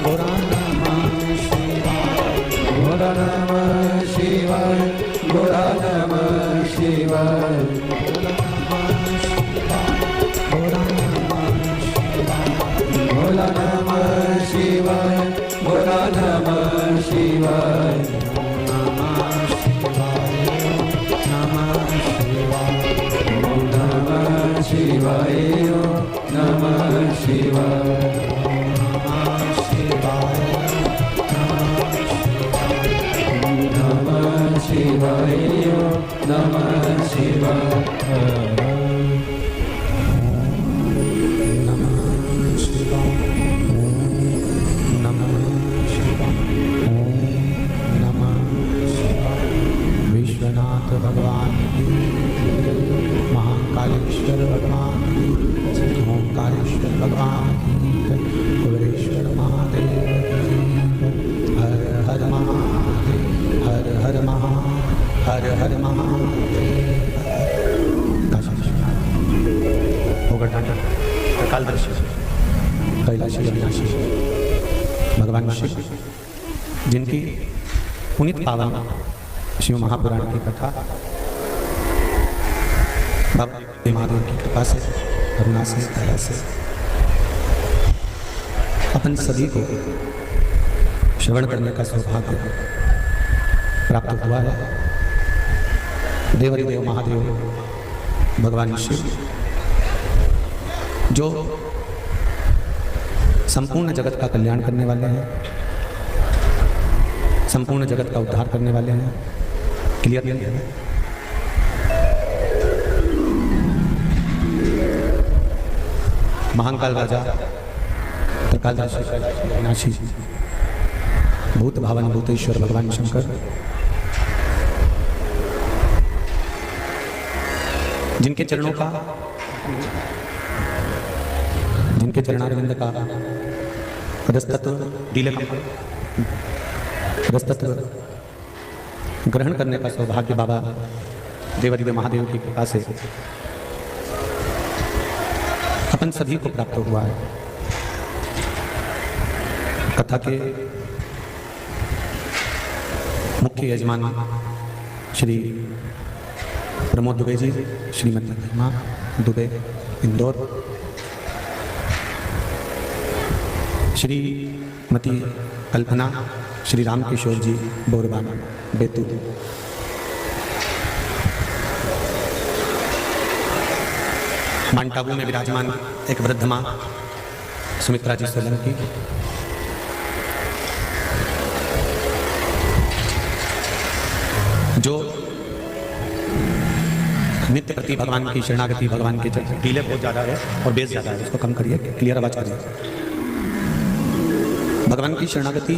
घोरा नमः शिवाय, घोरा नमः शिवाय, घोरा नमः शिवाय, घोरा नमः शिवाय, घोरा नमः शिवाय, शिवाय नमः शिवाय, नमः शिवाय नमः शिवाय। विश्वनाथ भगवान की, महाकालेश्वर भगवान की, ओंकारेश्वर भगवान की, कुबेरेश्वर महादेव की, हर हर महादेव, हर हर महादेव, हर हर महादेव। कालदर्शी कैलाशी अविनाशी भगवान शिव, जिनकी पुनीत पावन शिव महापुराण की कथा बाबा महादेव की कृपा से, करुणा से, दया से अपन सभी को श्रवण करने का सौभाग्य प्राप्त हुआ है। देवाधिदेव महादेव भगवान शिव, जो संपूर्ण जगत का कल्याण करने वाले हैं, संपूर्ण जगत का उद्धार करने वाले हैं। क्लियर नहीं है? महाकाल राजा अविनाशी भूत भावन भूतेश्वर भगवान शंकर, जिनके चरणों का, जिनके चरणारविंद का रसतत्व रसतत्व ग्रहण करने का सौभाग्य बाबा देवाधिदेव महादेव की कृपा से अपन सभी को प्राप्त हुआ है। कथा के मुख्य यजमान श्री प्रमोद दुबे जी, श्रीमती महिमा दुबे इंदौर, श्रीमती कल्पना श्री राम किशोर जी बोरबान बैतूल, माउंट आबू में विराजमान एक वृद्ध मां सुमित्रा जी सोलंकी, जो नित्य प्रति भगवान की शरणागति, भगवान के डिले बहुत ज्यादा है और बेस ज्यादा है, उसको कम करिए, क्लियर आवाज करिए। भगवान की शरणागति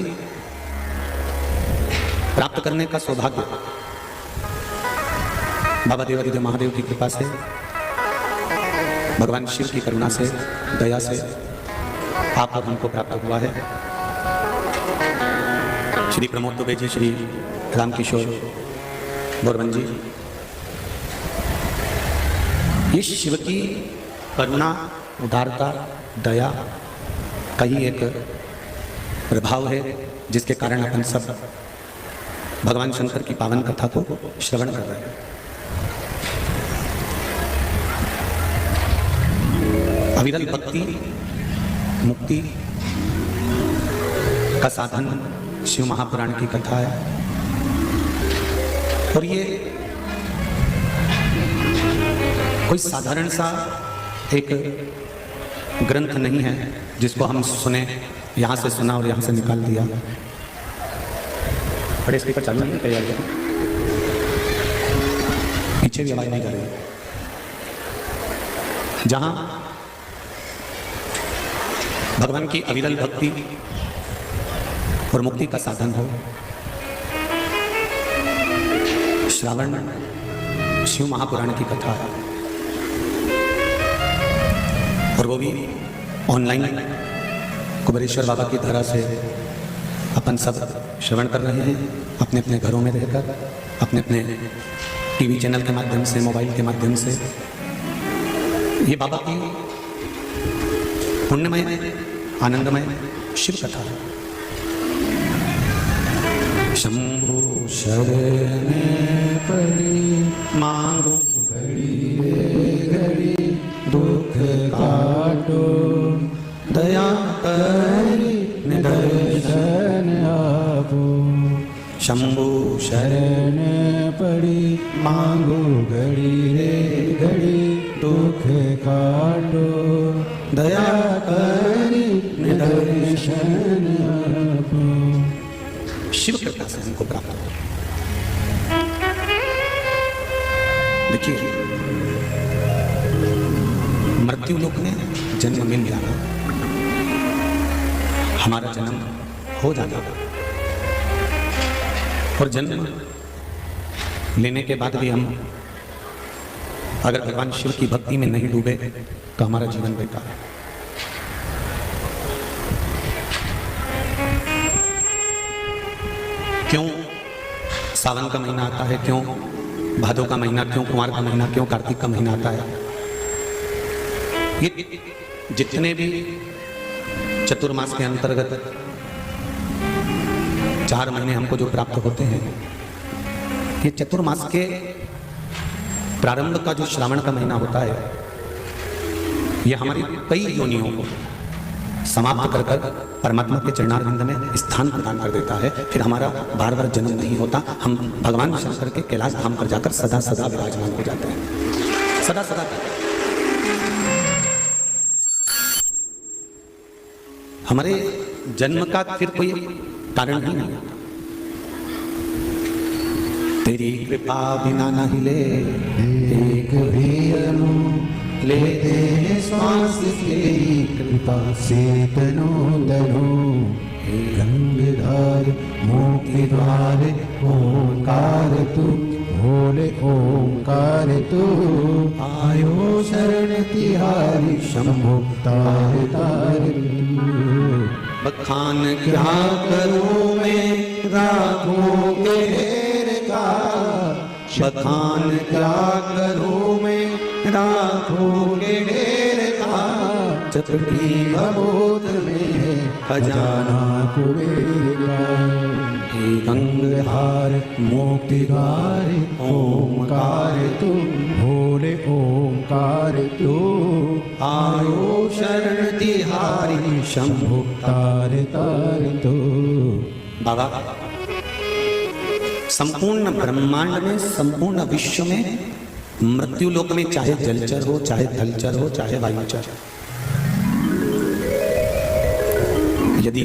प्राप्त करने का सौभाग्य बाबा देवाधिदेव महादेव की कृपा से, भगवान शिव की करुणा से, दया से आप और हमको प्राप्त हुआ है। श्री प्रमोद दुबे जी, श्री राम किशोर बोरबन जी, ये शिव की करुणा, उदारता, दया का ही एक प्रभाव है, जिसके कारण अपन सब भगवान शंकर की पावन कथा को श्रवण कर रहे हैं। अविरल भक्ति मुक्ति का साधन शिव महापुराण की कथा है, और ये कोई साधारण सा एक ग्रंथ नहीं है जिसको हम सुने, यहाँ से सुना और यहाँ से निकाल दिया। बड़े स्पीकर चालू नहीं तैयार, पीछे भी आवाज नहीं कर रही। जहां भगवान की अविरल भक्ति और मुक्ति का साधन हो, श्रावण शिव महापुराण की कथा है, और वो भी ऑनलाइन कुबेरेश्वर बाबा की तरह से अपन सब श्रवण कर रहे हैं, अपने अपने घरों में रहकर, अपने अपने टीवी चैनल के माध्यम से, मोबाइल के माध्यम से। ये बाबा की पुण्यमय, आनंदमय शिव कथा है। शंभु शरण पड़ी मांगो घड़ी रे घड़ी दुख काटो दया करी निदर्शन आपो। शंभु शरण पड़ी मांगो घड़ी रे घड़ी दुख काटो दया करी निदर्शन आपो। शिव कृपा से हमको प्राप्त हो। देखिए, मृत्यु लोक में जन्म मिल जाना, हमारा जन्म हो जाना, और जन्म लेने के बाद भी हम अगर भगवान शिव की भक्ति में नहीं डूबे तो हमारा जीवन बेकार है। क्यों सावन का महीना आता है, क्यों भादो का महीना, क्यों कुंवार का महीना, क्यों कार्तिक का महीना आता है? ये जितने भी चतुर्मास के अंतर्गत 4 महीने हमको जो प्राप्त होते हैं, ये चतुर्मास के प्रारंभ का जो श्रावण का महीना होता है, ये हमारी कई योनियों को समाप्त कर कर परमात्मा के चरणारविंद में स्थान प्रदान कर देता है। फिर हमारा बार बार जन्म नहीं होता, हम भगवान शंकर के कैलाश धाम पर जाकर सदा सदा विराजमान हो जाते हैं, सदा सदा। हमारे जन्म का फिर कोई कारण ही नहीं होता। तेरी कृपा बिना नहीं ले एक भी अनु लेते हैं श्वास, तेरी कृपा से तनो तनो गंगाधार मोक्ष द्वार ओंकार तू भोले ओंकार तू आयो शरण तिहारी शंभु तार तार। बखान क्या करूं मैं राखों के ढेर का, बखान क्या करूं मैं राखों के ढेर का। चपटी भगोत में खजाना कुबेर का, गंगाधार मोक्तिधार ओंकार तू भोले ओंकार तू आयो शरण तिहारी शंभु तार तार तू। बाबा, संपूर्ण ब्रह्मांड में, संपूर्ण विश्व में, मृत्यु लोक में, चाहे जलचर हो, चाहे थलचर हो, चाहे वायुचर, यदि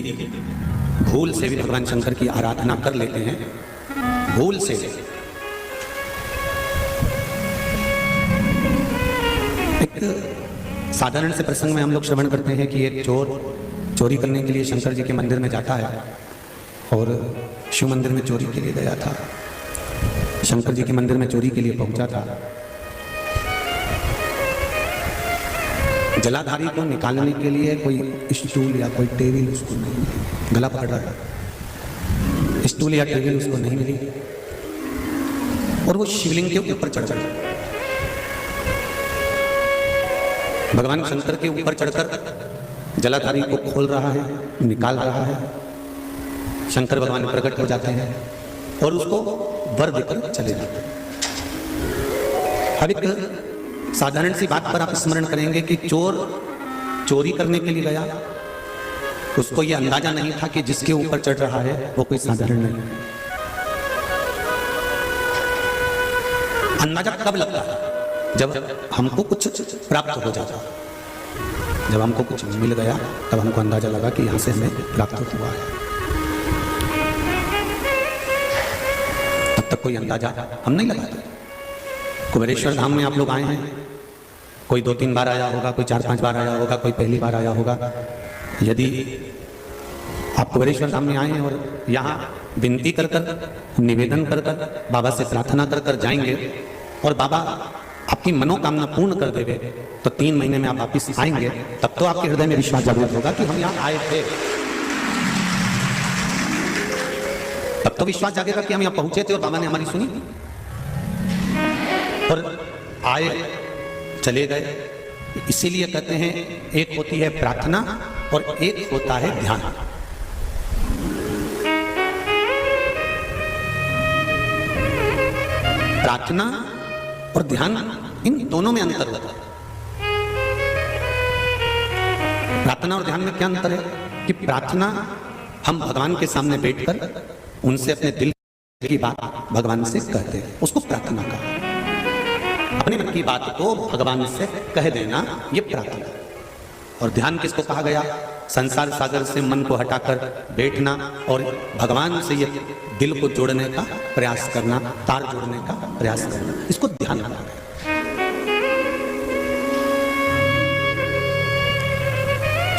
भूल से भी भगवान शंकर की आराधना कर लेते हैं, भूल से, एक साधारण से प्रसंग में हम लोग श्रवण करते हैं कि एक चोर चोरी करने के लिए शंकर जी के मंदिर में जाता है और शिव मंदिर में चोरी के लिए गया था। शंकर जी के मंदिर में चोरी के लिए पहुंचा था। जलाधारी को निकालने के लिए कोई स्टूल या कोई टेबल उसको नहीं मिली, गला पकड़ रहा था, स्टूल या टेबल उसको नहीं मिली और वो शिवलिंग के ऊपर चढ़ गया। भगवान शंकर के ऊपर चढ़कर जलाधारी को खोल रहा है, निकाल रहा है। शंकर भगवान प्रकट हो जाते हैं और उसको वर देकर चले जाते हैं। अब एक साधारण सी बात पर आप स्मरण करेंगे कि चोर चोरी करने के लिए गया, उसको यह अंदाजा नहीं था कि जिसके ऊपर चढ़ रहा है वो कोई साधारण नहीं। अंदाजा कब लगता है? जब हमको कुछ प्राप्त हो जाता, जब हमको कुछ मिल गया तब हमको अंदाजा लगा कि यहां से हमें प्राप्त हुआ है। तब तक कोई अंदाजा हम नहीं लगाते। कुबेरेश्वर धाम में आप लोग आए हैं, कोई 2-3 बार आया होगा, कोई 4-5 बार आया होगा, कोई पहली बार आया होगा। यदि आप कुबेरेश्वर धाम में आए हैं और यहाँ विनती कर कर, निवेदन कर कर, बाबा से प्रार्थना कर कर जाएंगे और बाबा आपकी मनोकामना पूर्ण कर देंगे, तो 3 महीने में आप वापिस आएंगे, तब तो आपके हृदय में विश्वास जागृत होगा कि हम यहाँ आए थे। तब तो विश्वास जागेगा कि हम यहाँ पहुंचे थे और बाबा ने हमारी सुनी। और आए चले गए। इसीलिए कहते हैं एक होती है प्रार्थना और एक होता है ध्यान। प्रार्थना और ध्यान, इन दोनों में अंतर होता है। प्रार्थना और ध्यान में क्या अंतर है कि प्रार्थना हम भगवान के सामने बैठकर उनसे अपने दिल की बात भगवान से कहते हैं, उसको प्रार्थना कहा। अपने मन की बात को भगवान से कह देना, ये प्रार्थना। और ध्यान किसको कहा गया? संसार सागर से मन को हटाकर बैठना और भगवान से ये दिल को जोड़ने का प्रयास करना, तार जोड़ने का प्रयास करना, इसको ध्यान कहा गया।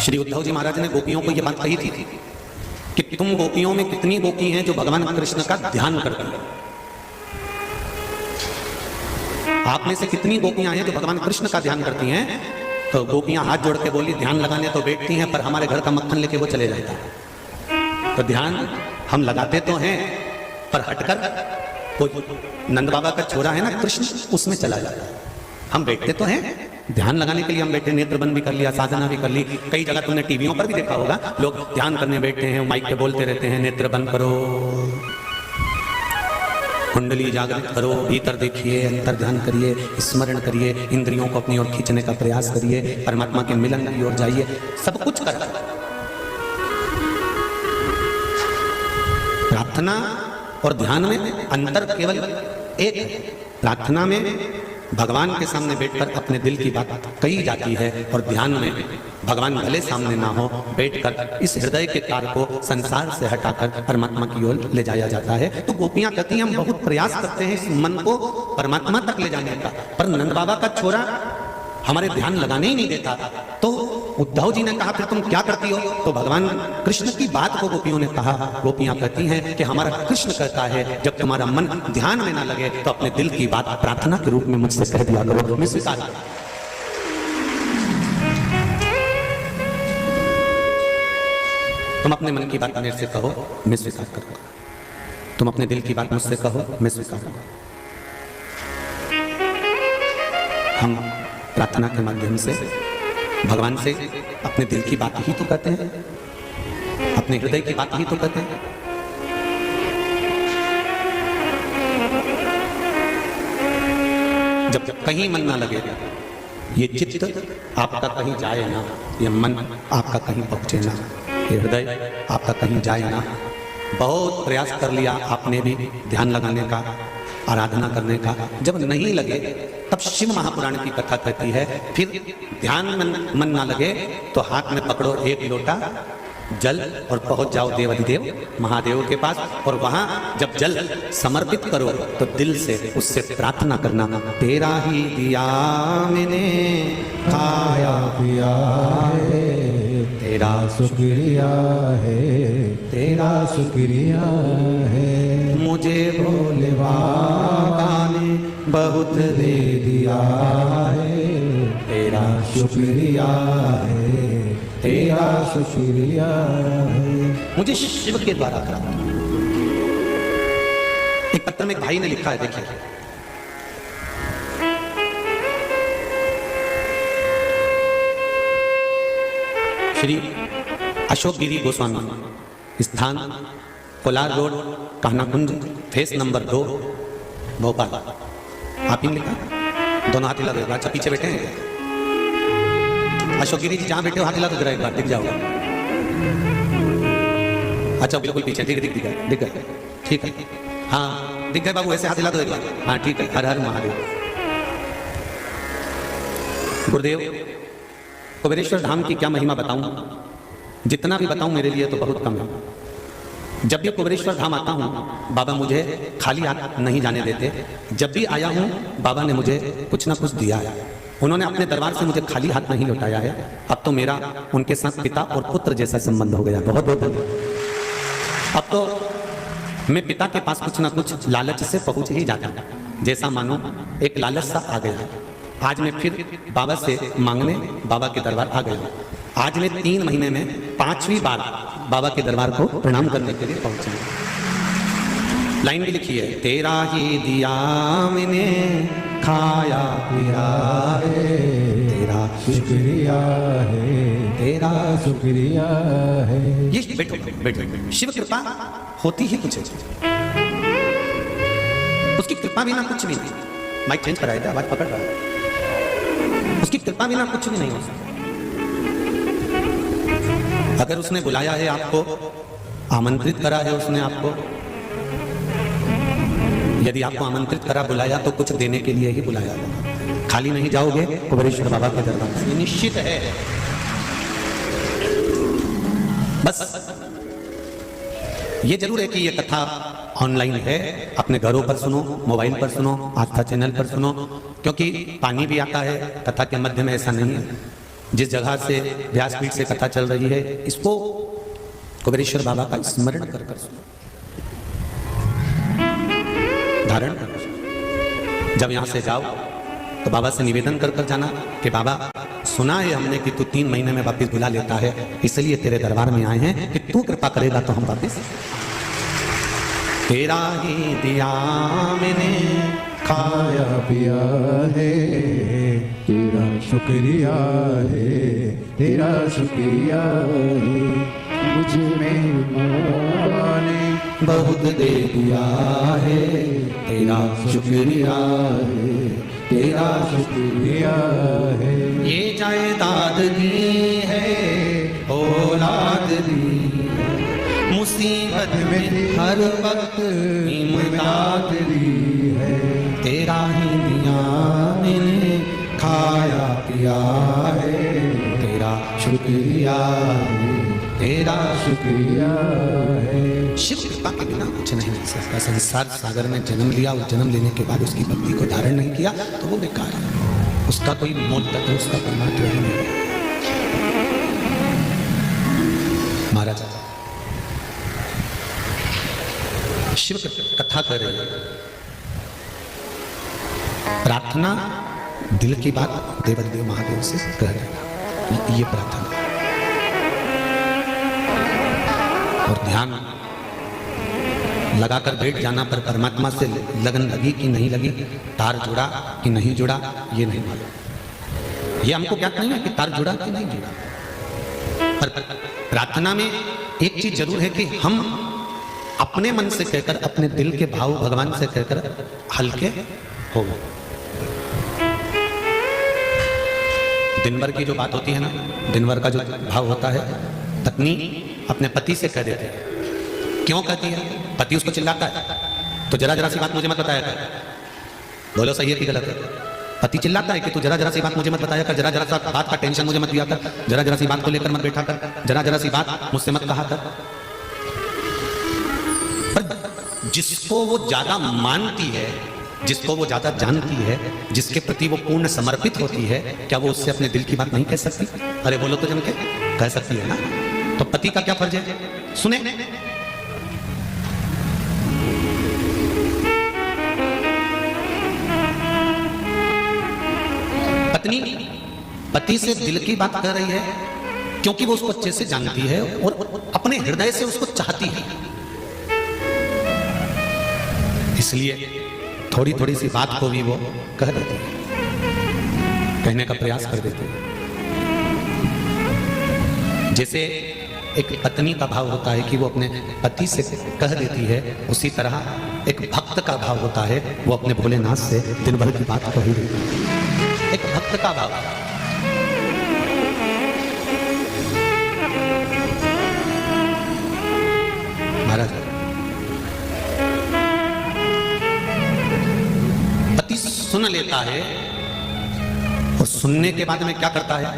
श्री उद्धव जी महाराज ने गोपियों को यह बात कही थी कि तुम गोपियों में कितनी गोपी हैं जो भगवान कृष्ण का ध्यान करती हैं? आप में से कितनी गोपियां हैं जो भगवान कृष्ण का ध्यान करती हैं? तो गोपियां हाथ जोड़ के बोली, ध्यान लगाने तो बैठती हैं, पर हमारे घर का मक्खन लेके वो चले जाता है। तो ध्यान हम लगाते तो हैं, पर हटकर कोई नंद बाबा का छोरा है ना कृष्ण, उसमें चला जाता है। हम बैठते तो हैं, ध्यान लगाने के लिए हम बैठे, नेत्र बंद भी कर लिया, साधना भी कर ली। कई जगह तुमने टीवियों पर भी देखा होगा, लोग ध्यान करने बैठते हैं, माइक पे बोलते रहते हैं, नेत्र बंद करो, कुंडली जागृत करो, भीतर देखिए, अंतर ध्यान करिए, स्मरण करिए, इंद्रियों को अपनी ओर खींचने का प्रयास करिए, परमात्मा के मिलन की ओर जाइए, सब कुछ कर। प्रार्थना और ध्यान में अंतर केवल एक है। प्रार्थना में भगवान के सामने बैठकर अपने दिल की बात कही जाती है, और ध्यान में भगवान भले सामने ना हो, बैठकर इस हृदय के तार को संसार से हटाकर परमात्मा की ओर ले जाया जाता है। तो गोपियां कहती हैं, हम बहुत प्रयास करते हैं इस मन को परमात्मा तक ले जाने का, पर नंद बाबा का छोरा हमारे ध्यान लगाने ही नहीं देता। तो उद्धव जी ने कहा, फिर तुम क्या करती हो? तो भगवान कृष्ण की बात को गोपियों ने कहा। गोपियां कहती हैं कि हमारा कृष्ण कहता है, जब तुम्हारा मन ध्यान में ना लगे तो अपने दिल की बात प्रार्थना के रूप में मुझसे कह दिया करो, मैं स्वीकार करूं। तुम अपने मन की बात मेरे से कहो, मैं स्वीकार करूंगा। तुम अपने दिल की बात मुझसे कहो, मैं स्वीकार करूंगा। हम प्रार्थना के माध्यम से भगवान से अपने दिल की बात ही तो कहते हैं, अपने हृदय की बात ही तो कहते हैं। जब कहीं मन ना लगे, ये चित्त आपका कहीं जाए ना, ये मन आपका कहीं पहुंचे ना, ये हृदय आपका कहीं जाए ना। बहुत प्रयास कर लिया आपने भी ध्यान लगाने का, आराधना करने का, जब नहीं लगे तब शिव महापुराण की कथा कहती है, फिर ध्यान मन ना लगे तो हाथ में पकड़ो एक लोटा जल और पहुंच जाओ देवाधिदेव महादेव के पास, और वहां जब जल समर्पित करो तो दिल से उससे प्रार्थना करना, तेरा ही दिया मैंने खाया पिया है, तेरा शुक्रिया है, तेरा शुक्रिया है, मुझे भोले बाबा ने बहुत दे दिया है, तेरा शुक्रिया है, तेरा शुक्रिया है। मुझे शिव के द्वारा करा। एक पत्र में एक भाई ने लिखा है, देखिए, श्री अशोक गिरी गोस्वामी, स्थान Kolar road, Kahnakunj, phase number 2, Bhopal. आप ही लिखा, दोनों हाथ हिला दो। अच्छा, पीछे बैठे हैं अशोक गिरी जी, जहां बैठे हो हाथ हिला दो जरा, एक बार दिख जाओगे। अच्छा, बिल्कुल पीछे, ठीक है, दिख गए, ठीक है, हाँ दिख गए बाबू, ऐसे हाथ हिला दो एक बार, हाँ ठीक है। हर हर महादेव। गुरुदेव, कुबेरेश्वर धाम की क्या महिमा बताऊं, जितना भी बताऊं मेरे लिए तो बहुत कम है। जब भी कुबेरेश्वर धाम आता हूं, बाबा मुझे खाली हाथ नहीं जाने देते। जब भी आया हूं, बाबा ने मुझे कुछ ना कुछ दिया है। उन्होंने अपने दरबार से मुझे खाली हाथ नहीं लौटाया है। अब तो मेरा उनके साथ पिता और पुत्र जैसा संबंध हो गया। बहुत बहुत अब तो मैं पिता के पास कुछ ना कुछ लालच से पहुंच ही जाता हूं, जैसा मानो एक लालच सा आ गया। आज मैं फिर बाबा से मांगने बाबा के दरबार आ गया। आज मैं 3 महीने में 5वीं बार बाबा के दरबार को प्रणाम करने के लिए पहुंचा। लाइन भी लिखी है, तेरा ही दिया मैंने खाया पिया है, तेरा शुक्रिया है, तेरा शुक्रिया है। ये बैठो बैठो, शिव कृपा होती ही कुछ है। उसकी कृपा बिना कुछ भी नहीं। माइक चेंज कराया था, आवाज पकड़ रहा है। उसकी कृपा बिना कुछ भी नहीं हो सकता। अगर उसने बुलाया है आपको, आमंत्रित करा है उसने आपको, यदि आपको आमंत्रित करा, बुलाया तो कुछ देने के लिए ही बुलाया होगा। खाली नहीं जाओगे कुबेरेश्वर बाबा के दरबार से, निश्चित है। बस ये जरूर है कि ये कथा ऑनलाइन है, अपने घरों पर सुनो, मोबाइल पर सुनो, आस्था चैनल पर सुनो, क्योंकि पानी भी आता है कथा के मध्य में। ऐसा नहीं है, जिस जगह से व्यासपीठ से कथा चल रही है, इसको कुबेरेश्वर बाबा का स्मरण कर कर सुनो, धारण कर। जब यहां से जाओ तो बाबा से निवेदन कर कर जाना कि बाबा, सुना है हमने कि तू 3 महीने में वापस बुला लेता है, इसलिए तेरे दरबार में आए हैं कि तू कृपा करेगा तो हम वापस। तेरा ही दिया मैंने खाया पिया है, तेरा शुक्रिया है, तेरा शुक्रिया है। मुझ मेहमान ने बहुत दे दिया है, तेरा शुक्रिया है, तेरा शुक्रिया है। ये जायदाद दी है, औलाद दी, मुसीबत में हर वक्त इमदाद दी है। तेरा ही दिया मैंने खाया पिया है, तेरा शुक्रिया है, तेरा शुक्रिया है। शिव कृपा के बिना कुछ नहीं मिल सकता। संसार सागर में जन्म लिया और जन्म लेने के बाद उसकी भक्ति को धारण नहीं किया तो वो बेकार है, उसका कोई मोल तत्व, उसका कोई महत्व ही नहीं है। महाराज शिव कथा कर रहे हैं, प्रार्थना दिल की बात देवदेव महादेव से कह रहे, ये प्रार्थना और ध्यान लगाकर बैठ जाना पर परमात्मा से लगन लगी कि नहीं लगी, तार जुड़ा कि नहीं जुड़ा, ये नहीं मालूम। ये हमको ज्ञात नहीं है कि तार जुड़ा कि नहीं जुड़ा, पर प्रार्थना में एक चीज जरूर है कि हम अपने मन से कहकर, अपने दिल के भाव भगवान से कहकर हल्के हो गए। दिन भर की जो बात होती है ना, दिन भर का जो भाव होता है, पत्नी अपने पति से कह देती है। क्यों कहती है? पति उसको चिल्लाता है तो जरा जरा सी बात मुझे मत बताया कर। बोलो सही है कि गलत है? पति चिल्लाता है कि तू जरा जरा सी बात मुझे मत बताया कर, जरा जरा सा बात का टेंशन मुझे मत दिया कर, जरा जरा सी बात को लेकर मत बैठा कर, जरा जरा सी बात मुझसे मत कहा कर। पर जिसको वो ज्यादा मानती है, जिसको वो ज्यादा जानती है, जिसके प्रति वो पूर्ण समर्पित होती है, क्या वो उससे अपने दिल की बात नहीं कह सकती? अरे बोलो तो जम के कह सकती है ना। तो पति का क्या फर्ज है? सुने, पत्नी पति से दिल की बात कर रही है क्योंकि वो उसको अच्छे से जानती है और अपने हृदय से उसको चाहती है, इसलिए थोड़ी थोड़ी सी बात को भी वो कह देती है, कहने का प्रयास कर देती है। जैसे एक पत्नी का भाव होता है कि वो अपने पति से कह देती है, उसी तरह एक भक्त का भाव होता है, वो अपने भोलेनाथ से दिन भर की बात कह देती है। एक भक्त का भाव, महाराज पति सुन लेता है और सुनने के बाद में क्या करता है,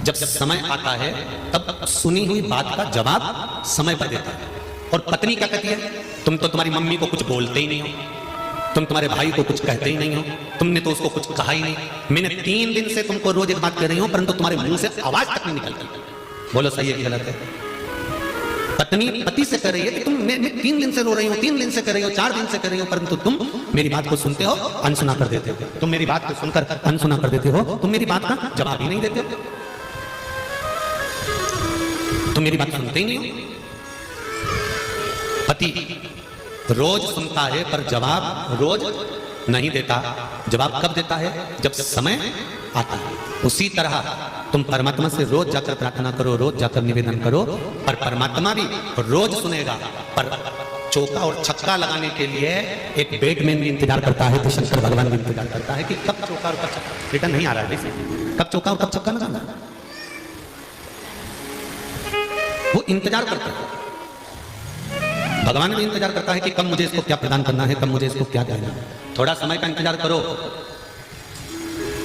जब समय आता है तब सुनी हुई बात का जवाब समय पर देता है। और पत्नी क्या कहती है? तुम तो तुम्हारी मम्मी को कुछ बोलते ही नहीं हो, तुम तुम्हारे भाई को कुछ कहते ही नहीं हो, तुमने तो उसको कुछ कहा ही नहीं। मैंने 3 दिन से तुमको रोज एक बात कह रही हूं, परंतु तुम्हारे मुंह से आवाज तक नहीं निकलती। बोलो सही है कि गलत है? पत्नी पति से कह रही है कि तुम मैं 3 दिन से रो रही हूं, 3 दिन से कर रही हो, 4 दिन से कर रही हो, परंतु तुम मेरी बात को सुनते हो, अनसुना कर देते हो। तुम मेरी बात को सुनकर अनसुना कर देते हो, तुम मेरी बात का जवाब ही नहीं देते हो, तुम मेरी बात सुनते ही नहीं हो। पति रोज सुनता है पर जवाब रोज नहीं देता। जवाब कब देता है? जब समय आता है। उसी तरह तुम परमात्मा से रोज जाकर प्रार्थना करो, रोज जाकर निवेदन करो, पर परमात्मा भी रोज सुनेगा, पर चौका और छक्का लगाने के लिए एक बैटमैन भी इंतजार करता है, तो शंकर भगवान भी इंतजार करता है कि कब चौका और कब छक्का। रिटर्न नहीं आ रहा है वैसे, कब चौका और कब छक्का लगाना, वो इंतजार करता है। भगवान भी इंतजार करता है कि कब मुझे इसको क्या प्रदान करना है, कब मुझे इसको क्या देना है। थोड़ा समय का इंतजार करो,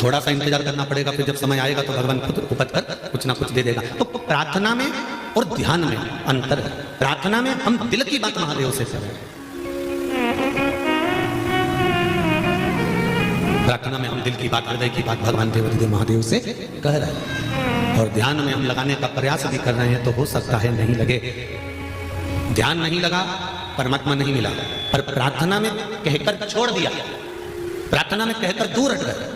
थोड़ा सा इंतजार करना पड़ेगा, फिर जब समय आएगा तो भगवान खुद उपज कर कुछ ना कुछ दे देगा। तो प्रार्थना में और ध्यान में अंतर है। प्रार्थना में हम दिल की बात महादेव से करें, प्रार्थना में हम दिल की बात, हृदय की बात भगवान देवाधिदेव महादेव से कह रहे हैं। और ध्यान में हम लगाने का प्रयास भी कर रहे हैं, तो हो सकता है नहीं लगे। ध्यान नहीं लगा, परमात्मा नहीं मिला, पर प्रार्थना में कहकर छोड़ दिया, प्रार्थना में कहकर दूर हट गए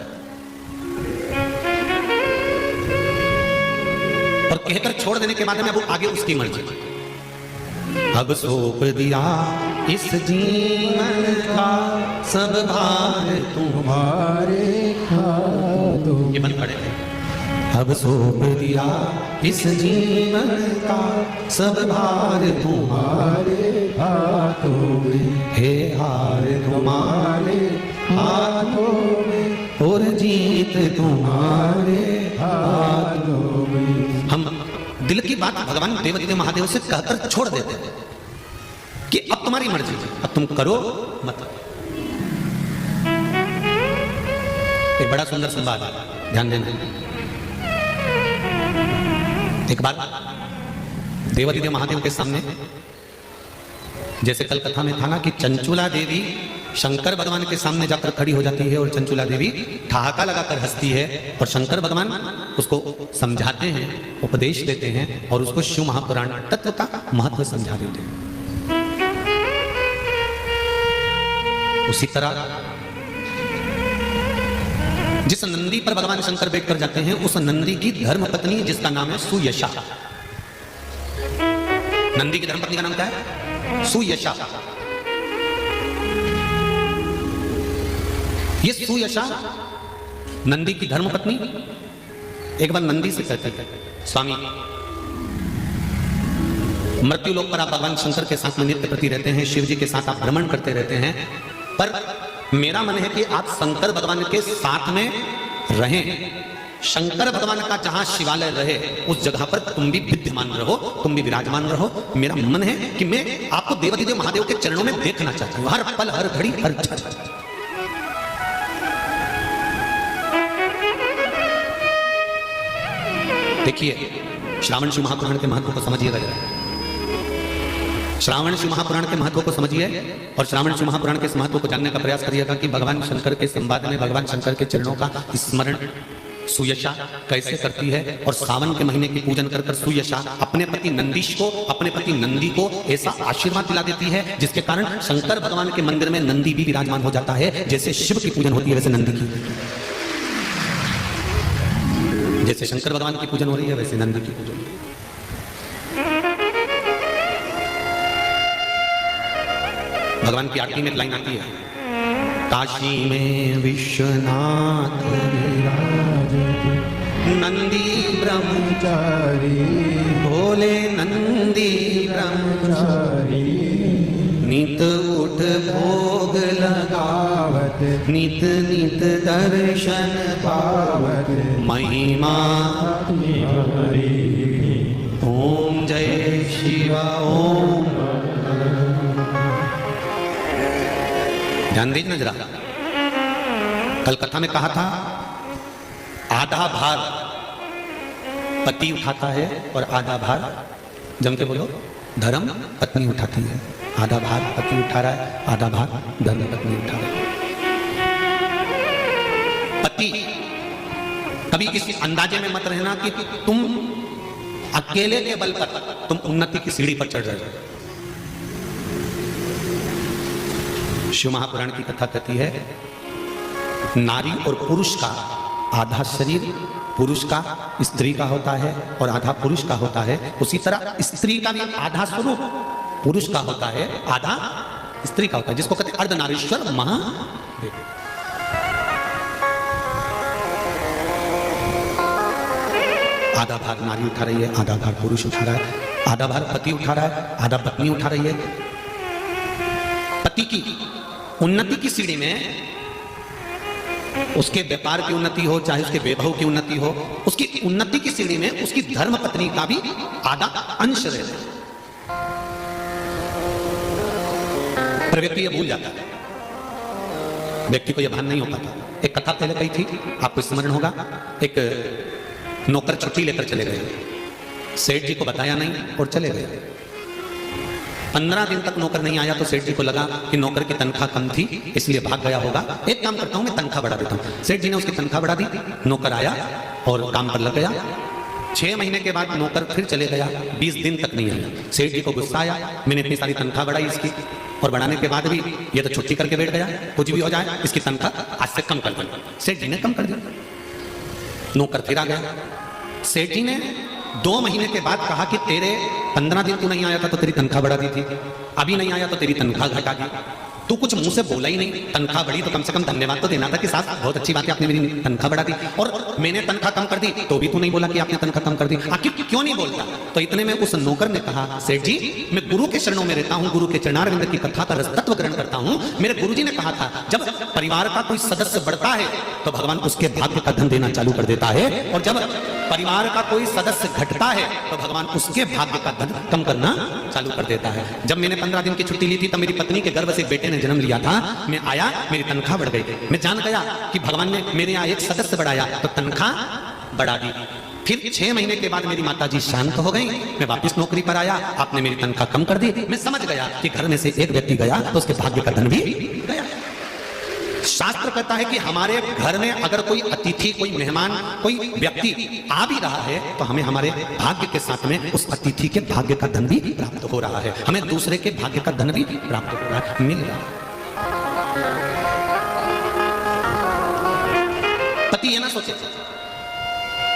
और कहकर छोड़ देने के बाद में अब आगे उसकी मर्जी। अब सौंप दिया इस जीवन का सब भार तुम्हारे हाथों ये बंद पड़े थे। अब सौंप दिया इस जीवन का सब भार तुम्हारे हाथों में, हे हार तुम्हारे हाथों में, और जीत तुम्हारे हाथों में। हम दिल की बात भगवान देवाधिदेव महादेव से कहकर छोड़ देते हैं कि अब तुम्हारी मर्जी, अब तुम करो मत। एक बड़ा सुंदर संवाद, ध्यान देना। एक बार देवाधिदेव महादेव के सामने, जैसे कल कथा में था ना कि चंचुला देवी शंकर भगवान के सामने जाकर खड़ी हो जाती है और चंचुला देवी ठहाका लगाकर हंसती है और शंकर भगवान उसको समझाते हैं, उपदेश देते हैं और उसको शिव महापुराण तत्व का महत्व समझा देते हैं। उसी तरह जिस नंदी पर भगवान शंकर बैठ कर जाते हैं, उस नंदी की धर्म पत्नी जिसका नाम है सुयशा। नंदी की धर्म पत्नी का नाम क्या है? सुयशा। ये सुयशा नंदी की धर्म पत्नी एक बार नंदी से कहती है, स्वामी मृत्यु लोक पर आप भगवान शंकर के साथ में नित्य प्रति रहते हैं, शिव जी के साथ आप भ्रमण करते रहते हैं, पर मेरा मन है कि आप शंकर भगवान के साथ में रहें। शंकर भगवान का जहां शिवालय रहे उस जगह पर तुम भी विद्यमान रहो, तुम भी विराजमान रहो। मेरा मन है कि मैं आपको देवाधिदेव महादेव के चरणों में देखना चाहती हूं, हर पल, हर घड़ी, हर क्षण। देखिए, श्रावण शिव महापुराण के महत्व को समझिएगा जरा। श्रावण शिव महापुराण के महत्व को समझिए और श्रावण शिव महापुराण के इस महत्व को जानने का प्रयास करिएगा कि भगवान शंकर के संवाद में भगवान शंकर के चरणों का स्मरण सुयशा कैसे करती है। और सावन के महीने की पूजन कर सुयशा अपने पति नंदीश को, अपने पति नंदी को ऐसा आशीर्वाद दिला देती है जिसके कारण शंकर भगवान के मंदिर में नंदी भी विराजमान हो जाता है। जैसे शिव की पूजन होती है वैसे नंदी की, जैसे शंकर भगवान की पूजन हो रही है वैसे नंदी की पूजन हो रही है। भगवान की आरती में एक लाइन आती है, काशी में विश्वनाथ नंदी ब्रह्मचारी, भोले नंदी ब्रह्मचारी, नित उठ भोग लगावत, नित नित दर्शन पावत, महिमा ओम जय शिवा ओम। ध्यान दीजिए जरा, कल कथा में कहा था आधा भार पति उठाता है और आधा भार, जम के बोलो, धर्म पत्नी उठाती है। आधा भार पति उठा रहा है, आधा भार धर्म पत्नी उठा रहा है। पति कभी इस अंदाजे में मत रहना कि तुम अकेले के बल पर तुम उन्नति की सीढ़ी पर चढ़ रहे हो। शिव महापुराण की कथा कहती है, नारी और पुरुष का आधा शरीर पुरुष का स्त्री का होता है और आधा पुरुष का होता है। उसी तरह स्त्री का भी आधा स्वरूप पुरुष का होता है, आधा स्त्री का होता है, जिसको कहते हैं अर्धनारीश्वर महादेव। आधा भार नारी उठा रही है, आधा भार पुरुष उठा रहा है, आधा भार पति उठा रहा है, आधा पत्नी उठा रही है। पति की उन्नति की सीढ़ी में उसके व्यापार की उन्नति हो, चाहे उसके वैभव की उन्नति हो, उसकी उन्नति की सीढ़ी में उसकी धर्म पत्नी का भी आधा अंश रहता है। पर व्यक्ति ये भूल जाता है, व्यक्ति को यह भान नहीं हो पाता। एक कथा पहले कही थी, आपको स्मरण होगा। एक नौकर छुट्टी लेकर चले गए, सेठ जी को बताया नहीं और चले गए। 15 दिन तक नौकर नहीं आया तो सेठ जी को लगा कि नौकर की तनख्वाह कम थी इसलिए भाग गया होगा। एक काम करता हूं, मैं तनख्वाह बढ़ा देता हूं। सेठ जी ने उसकी तनख्वाह बढ़ा दी, नौकर आया और काम पर लग गया। 6 महीने के बाद नौकर फिर चले गया, 20 दिन तक नहीं आया। सेठ जी को गुस्सा आया, मैंने इतनी सारी तनख्वाह बढ़ाई इसकी, और बढ़ाने के बाद भी ये तो छुट्टी करके बैठ गया, कुछ भी हो जाए इसकी तनख्वाह आज से कम कर दी। सेठ जी ने कम कर दिया। नौकर फिर आ गया। सेठ जी ने 2 महीने के बाद कहा कि तेरे 15 दिन तू नहीं आया था तो तेरी तनख्वाह बढ़ा दी थी, अभी नहीं आया तो तेरी तनख्वाह घटा दी। तू कुछ मुंह से बोला ही नहीं, तनख्वाह बढ़ी तो कम से कम धन्यवाद तो देना था कि साहब बहुत अच्छी बात है आपने मेरी तनख्वाह बढ़ा दी, और मैंने तनख्वाह कम कर दी तो भी तू नहीं बोला कि आपने तनख्वाह कम कर दी। आखिर क्यों नहीं बोलता? तो इतने में उस नौकर ने कहा, सेठ जी मैं गुरु के शरणों में रहता हूँ, गुरु के चरणारविंद की कथा का रसतत्व ग्रहण करता हूँ। मेरे गुरुजी ने कहा था जब परिवार का कोई सदस्य बढ़ता है तो भगवान उसके भाग्य का धन देना चालू कर देता है, और जब परिवार का कोई सदस्य घटता है तो भगवान उसके भाग्य का धन कम करना चालू कर देता है। जब मैंने 15 दिन की छुट्टी ली थी तब मेरी पत्नी के गर्भ से एक बेटे ने जन्म लिया था। मैं आया, मेरी तनख्वाह बढ़ गई। मैं जान गया कि भगवान ने मेरे यहाँ एक सदस्य बढ़ाया तो तनख्वाह बढ़ा दी। फिर 6 महीने के बाद मेरी माताजी शांत हो गई, मैं वापस नौकरी पर आया, आपने मेरी तनख्वाह कम कर दी। मैं समझ गया कि घर में से एक व्यक्ति गया तो उसके भाग्य का धन भी गया। शास्त्र कहता है कि हमारे घर में अगर कोई अतिथि, कोई मेहमान, कोई व्यक्ति आ भी रहा है तो हमें हमारे भाग्य के साथ में उस अतिथि के भाग्य का धन भी प्राप्त हो रहा है, हमें दूसरे के भाग्य का धन भी प्राप्त हो रहा है, मिल रहा है। पति ये ना सोचे,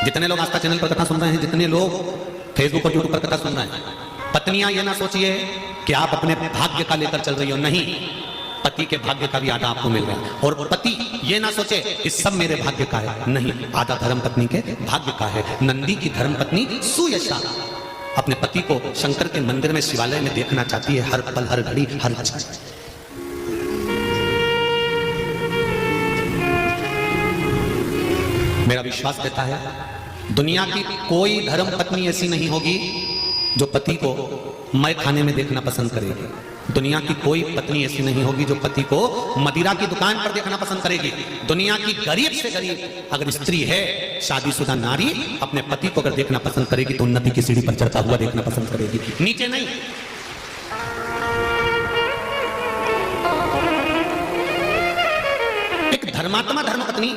जितने लोग आस्था चैनल पर कथा सुन रहे हैं, जितने लोग फेसबुक और यूट्यूब पर कथा सुन रहे हैं, पत्नियां ये ना सोचिए कि आप अपने भाग्य का लेकर चल रही हो, नहीं, पति के भाग्य का भी आधा आपको मिल रहा है। और पति ये ना सोचे कि सब मेरे भाग्य का है, नहीं, आधा धर्म पत्नी के भाग्य का है। नंदी की धर्म पत्नी सुयशा अपने पति को शंकर के मंदिर में, शिवालय में देखना चाहती है, हर पल, हर घड़ी, हर क्षण। मेरा विश्वास कहता है दुनिया की कोई धर्म पत्नी ऐसी नहीं होगी जो पति को मय खाने में देखना पसंद करेगी। दुनिया की कोई पत्नी ऐसी नहीं होगी जो पति को मदिरा की दुकान पर देखना पसंद करेगी। दुनिया की गरीब से गरीब अगर स्त्री है, शादीशुदा नारी, अपने पति को अगर देखना पसंद करेगी तो उन्नति की सीढ़ी पर चढ़ता हुआ देखना पसंद करेगी, नीचे नहीं। एक धर्मात्मा धर्मपत्नी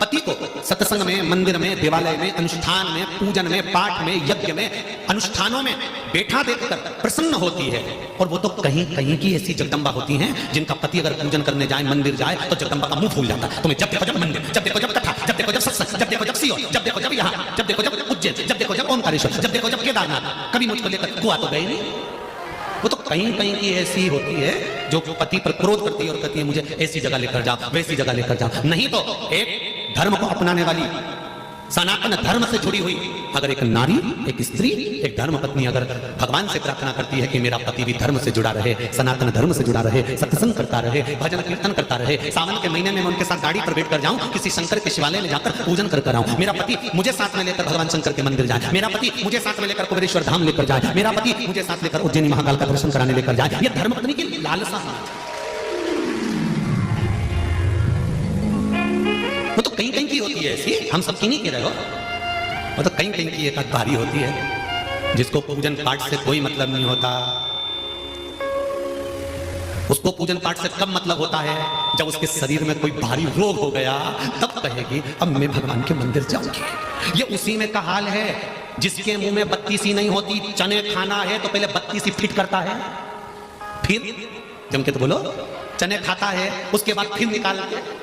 पति को सत्संग में, मंदिर में, देवालय में, अनुष्ठान में, पूजन में, पाठ में, यज्ञ में, अनुष्ठानों में बैठा देखकर प्रसन्न होती है। और वो तो कहीं कहीं की ऐसी जगदम्बा होती हैं जिनका पति अगर पूजन करने जाए, मंदिर जाए तो जगदम्बा का मुंह फूल जाता है। तुम्हें जब देखो जब मंदिर, जब देखो जब कथा, जब देखो जब सत्संग, जब देखो जब सीओ, जब देखो जब यहाँ, जब देखो जब उज्जैन, जब देखो जब ओमकारेश्वर, जब देखो जब केदारनाथ, कभी मुझको लेकर गोवा तो गए नहीं। वो तो कहीं कहीं की ऐसी होती है जो पति पर क्रोध करती है और कहती है मुझे ऐसी जगह लेकर जाओ, वैसी जगह लेकर जाओ। नहीं तो एक धर्म को अपनाने वाली, सनातन धर्म से जुड़ी हुई अगर एक नारी, एक स्त्री, एक धर्म पत्नी अगर भगवान से प्रार्थना करती है कि मेरा पति भी धर्म से जुड़ा रहे, सनातन धर्म से जुड़ा रहे, सत्संग करता रहे, भजन कीर्तन करता रहे, सावन के महीने में मैं उनके साथ गाड़ी पर बैठ कर जाऊं, किसी शंकर के शिवालय में जाकर पूजन कर आऊं, मेरा पति मुझे साथ में लेकर भगवान शंकर के मंदिर जाए, मेरा पति मुझे साथ में लेकर कुबेरेश्वर धाम लेकर जाए, मेरा पति मुझे साथ लेकर उज्जैनी महाकाल का दर्शन कराने लेकर जाए, यह धर्म पत्नी की लालसा है। वो तो कहीं कहीं की होती है ऐसी, हम सबकी नहीं कह रहे हो, वो तो कहीं कहीं की एक भारी होती है जिसको पूजन पाठ से कोई मतलब नहीं होता। उसको पूजन पाठ से कब मतलब होता है जब उसके शरीर में कोई भारी रोग हो गया, तब कहेगी अब मैं भगवान के मंदिर जाऊंगी। ये उसी में का हाल है जिसके मुंह में बत्ती सी नहीं होती, चने खाना है तो पहले बत्ती सी फिट करता है, फिर जम के तो बोलो, चने खाता है उसके बाद फिर निकाल के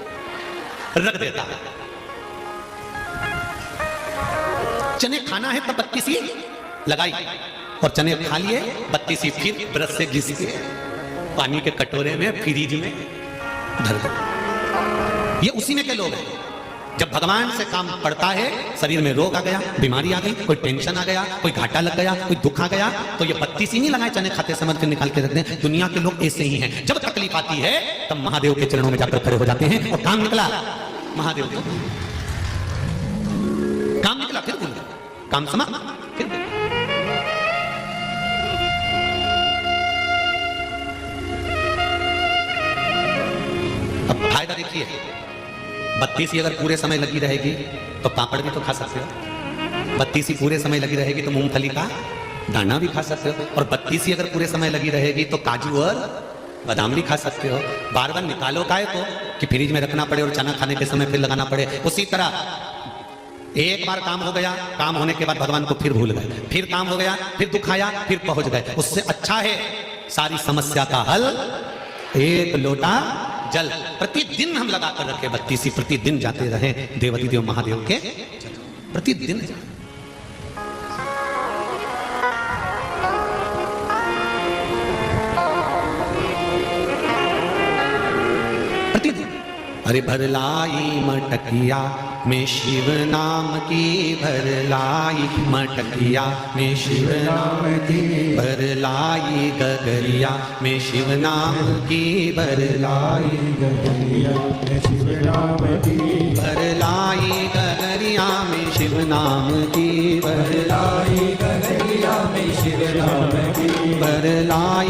रख देता है। चने खाना है तब बत्ती सी लगाई और चने खा लिए, बत्ती सी फिर ब्रश से घिस के पानी के कटोरे में, फ्रिज में धर दो। ये उसी में के लोग हैं। जब भगवान से काम पड़ता है, शरीर में रोग आ गया, बीमारी आ गई, कोई टेंशन आ गया, कोई घाटा लग गया, कोई दुख आ गया, तो ये 32 ही नहीं लगाए चने खाते समझ के निकाल के रख दें। दुनिया के लोग ऐसे ही हैं। जब तकलीफ आती है तब महादेव के चरणों में जाकर खड़े हो जाते हैं और काम निकला महादेव को, काम निकला, फिर भूल गए, काम समाप्त, फिर भूल गए। अब फायदा देखिए, 32 ही अगर पूरे समय लगी रहेगी तो पापड़ भी तो खा सकते हो, 32 ही पूरे समय लगी रहेगी तो मूंगफली का दाना भी खा सकते हो, और 32 ही अगर पूरे समय लगी रहेगी तो काजू और बादाम भी खा सकते हो। बार बार निकालो काहे को कि फ्रिज में रखना पड़े और चना खाने के समय फिर लगाना पड़े। उसी तरह एक बार काम हो गया, काम होने के बाद भगवान को फिर भूल गए, फिर काम हो गया, फिर दुख आया, फिर पहुंच गए। उससे अच्छा है सारी समस्या का हल एक लोटा जल प्रतिदिन हम लगा कर रखे, 32 प्रतिदिन जाते रहे देवती देव महादेव के, प्रतिदिन प्रतिदिन। अरे भरलाई मटकिया में शिव नाम की, भरलाई मटकिया में शिव नाम की, भरलाई गगरिया में शिव नाम की, भरलाई गगरिया में शिव नाम की, भरलाई गगरिया में शिव नाम की, भरलाई गगरिया में शिव नाम की, भरलाई